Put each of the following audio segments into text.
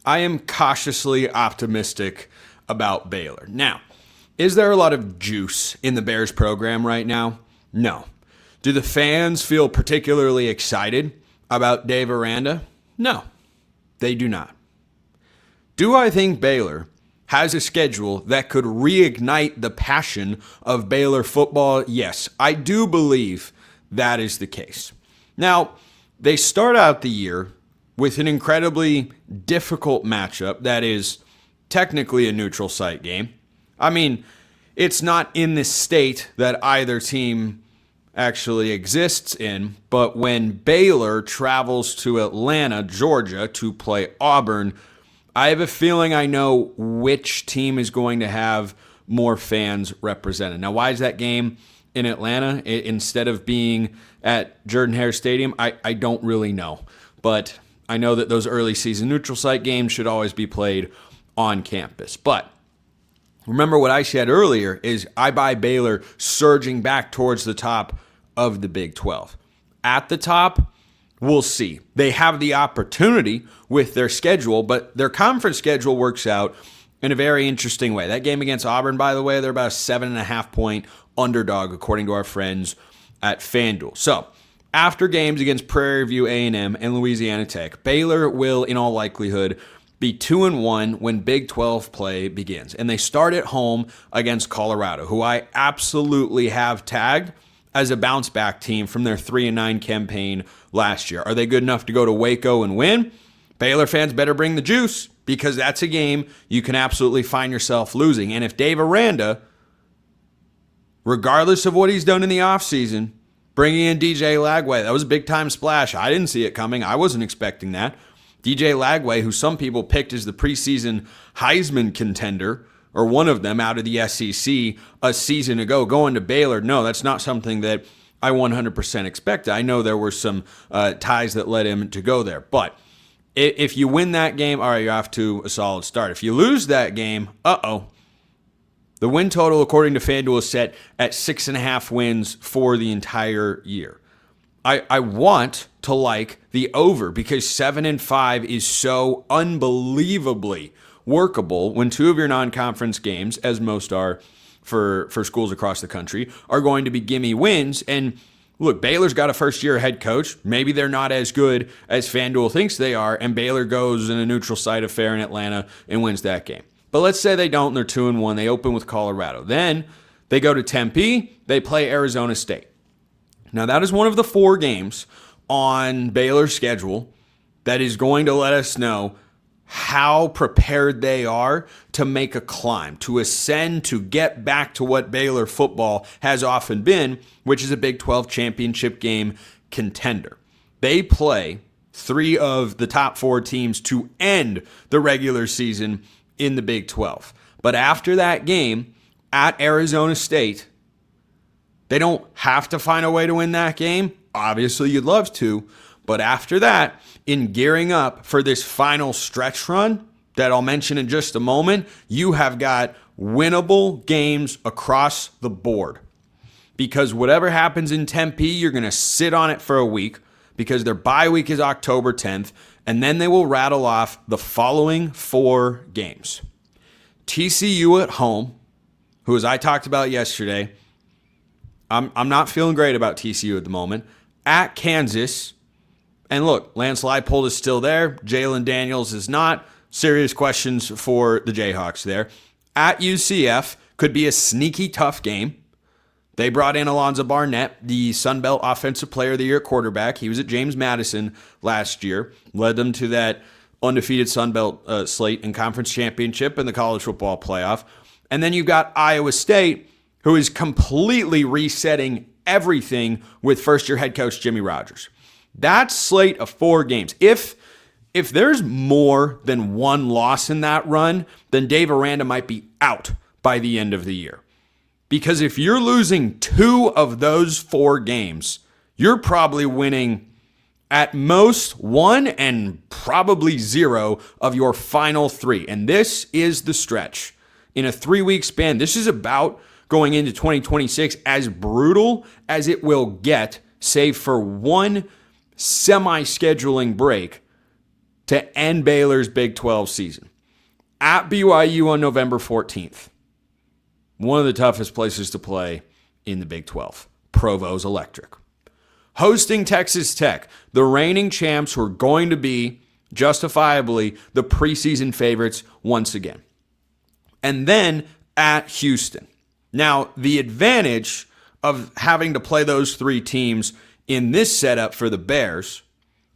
I am cautiously optimistic about Baylor. Now, is there a lot of juice in the Bears program right now? No. Do the fans feel particularly excited about Dave Aranda? No, they do not. Do I think Baylor has a schedule that could reignite the passion of Baylor football? Yes, I do believe that is the case. Now, they start out the year with an incredibly difficult matchup that is technically a neutral site game. I mean, it's not in the state that either team actually exists in, but when Baylor travels to Atlanta, Georgia to play Auburn, I have a feeling I know which team is going to have more fans represented. Now, why is that game in Atlanta instead of being at Jordan-Hare Stadium? I don't really know, but I know that those early season neutral site games should always be played on campus. But remember what I said earlier is I buy Baylor surging back towards the top of the Big 12. At the top, we'll see. They have the opportunity with their schedule, but their conference schedule works out in a very interesting way. That game against Auburn, by the way, they're about a 7.5-point underdog, according to our friends at FanDuel. So, after games against Prairie View A&M and Louisiana Tech, Baylor will, in all likelihood, be 2-1 when Big 12 play begins. And they start at home against Colorado, who I absolutely have tagged as a bounce-back team from their 3-9 campaign last year. Are they good enough to go to Waco and win? Baylor fans better bring the juice, because that's a game you can absolutely find yourself losing. And if Dave Aranda, regardless of what he's done in the offseason, bringing in DJ Lagway, that was a big-time splash. I didn't see it coming. I wasn't expecting that. DJ Lagway, who some people picked as the preseason Heisman contender, or one of them out of the SEC a season ago, going to Baylor. No, that's not something that I 100% expected. I know there were some ties that led him to go there. But if you win that game, all right, you're off to a solid start. If you lose that game, the win total, according to FanDuel, is set at 6.5 wins for the entire year. I want to like the over because 7-5 is so unbelievably workable when two of your non-conference games, as most are for schools across the country, are going to be gimme wins. And look, Baylor's got a first-year head coach. Maybe they're not as good as FanDuel thinks they are, and Baylor goes in a neutral site affair in Atlanta and wins that game. But let's say they don't, and they're 2-1. They open with Colorado. Then they go to Tempe. They play Arizona State. Now, that is one of the 4 games on Baylor's schedule that is going to let us know how prepared they are to make a climb, to ascend, to get back to what Baylor football has often been, which is a Big 12 championship game contender. They play 3 of the top 4 teams to end the regular season in the Big 12. But after that game at Arizona State, they don't have to find a way to win that game. Obviously, you'd love to. But after that, in gearing up for this final stretch run that I'll mention in just a moment, you have got winnable games across the board. Because whatever happens in Tempe, you're going to sit on it for a week because their bye week is October 10th, and then they will rattle off the following 4 games. TCU at home, who, as I talked about yesterday, I'm not feeling great about TCU at the moment. At Kansas, and look, Lance Leipold is still there. Jalen Daniels is not. Serious questions for the Jayhawks there. At UCF, could be a sneaky tough game. They brought in Alonzo Barnett, the Sun Belt Offensive Player of the Year quarterback. He was at James Madison last year, led them to that undefeated Sun Belt slate and conference championship in the college football playoff. And then you've got Iowa State, who is completely resetting everything with first-year head coach Jimmy Rogers. That slate of 4 games. If there's more than 1 loss in that run, then Dave Aranda might be out by the end of the year. Because if you're losing 2 of those 4 games, you're probably winning at most 1 and probably 0 of your final 3. And this is the stretch. In a 3-week span, this is about going into 2026 as brutal as it will get, save for one semi-scheduling break to end Baylor's Big 12 season. At BYU on November 14th. One of the toughest places to play in the Big 12. Provo's electric. Hosting Texas Tech, the reigning champs who are going to be justifiably the preseason favorites once again. And then at Houston. Now, the advantage of having to play those three teams in this setup for the Bears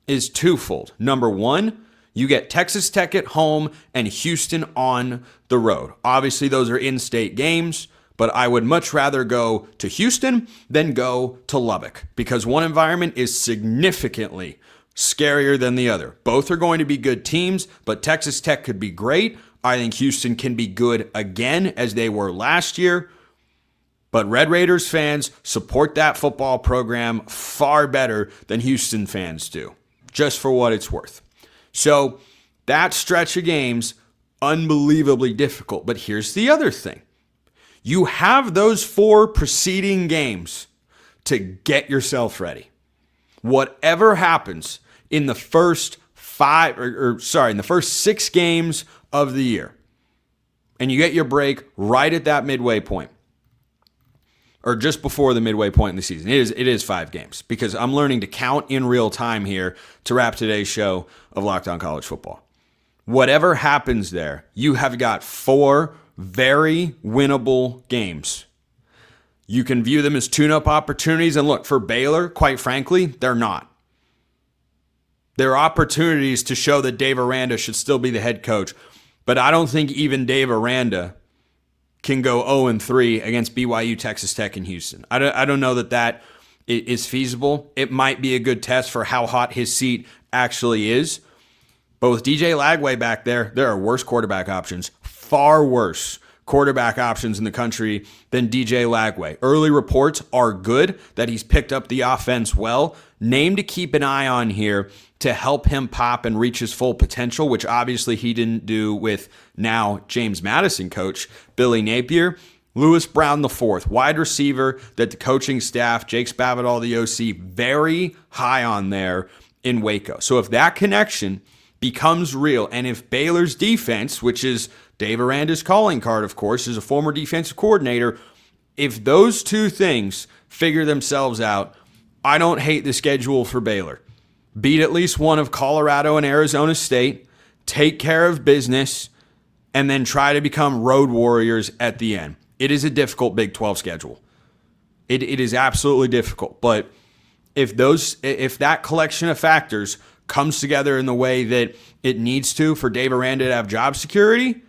is twofold. Number one, you get Texas Tech at home and Houston on the road. Obviously, those are in-state games, but I would much rather go to Houston than go to Lubbock because one environment is significantly scarier than the other. Both are going to be good teams, but Texas Tech could be great. I think Houston can be good again as they were last year. But Red Raiders fans support that football program far better than Houston fans do, just for what it's worth. So that stretch of games, unbelievably difficult. But here's the other thing. You have those 4 preceding games to get yourself ready. Whatever happens in the first in the first 6 games of the year, and you get your break right at that midway point, or just before the midway point in the season. It is 5 games because I'm learning to count in real time here to wrap today's show of Locked On College Football. Whatever happens there, you have got 4 very winnable games. You can view them as tune-up opportunities, and look, for Baylor, quite frankly, they're not. They're opportunities to show that Dave Aranda should still be the head coach, but I don't think even Dave Aranda can go 0-3 against BYU, Texas Tech, and Houston. I don't know that is feasible. It might be a good test for how hot his seat actually is. But with DJ Lagway back there are worse quarterback options, far worse quarterback options in the country than DJ Lagway. Early reports are good that he's picked up the offense well. Name to keep an eye on here to help him pop and reach his full potential, which obviously he didn't do with now James Madison coach Billy Napier. Lewis Brown IV, wide receiver that the coaching staff, Jake Spavital, the OC, very high on there in Waco. So if that connection becomes real, and if Baylor's defense, which is Dave Aranda's calling card, of course, is a former defensive coordinator, if those two things figure themselves out, I don't hate the schedule for Baylor. Beat at least one of Colorado and Arizona State, take care of business, and then try to become road warriors at the end. It is a difficult Big 12 schedule. It is absolutely difficult. But if that collection of factors comes together in the way that it needs to for Dave Aranda to have job security,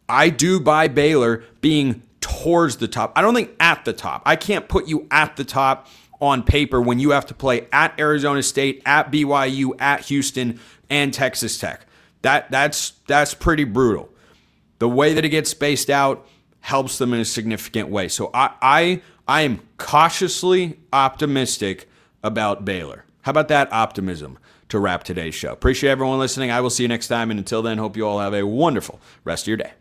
I do buy Baylor being towards the top. I don't think at the top. I can't put you at the top on paper when you have to play at Arizona State, at BYU, at Houston, and Texas Tech. That's pretty brutal. The way that it gets spaced out helps them in a significant way. So I am cautiously optimistic about Baylor. How about that optimism to wrap today's show? Appreciate everyone listening. I will see you next time, and until then, hope you all have a wonderful rest of your day.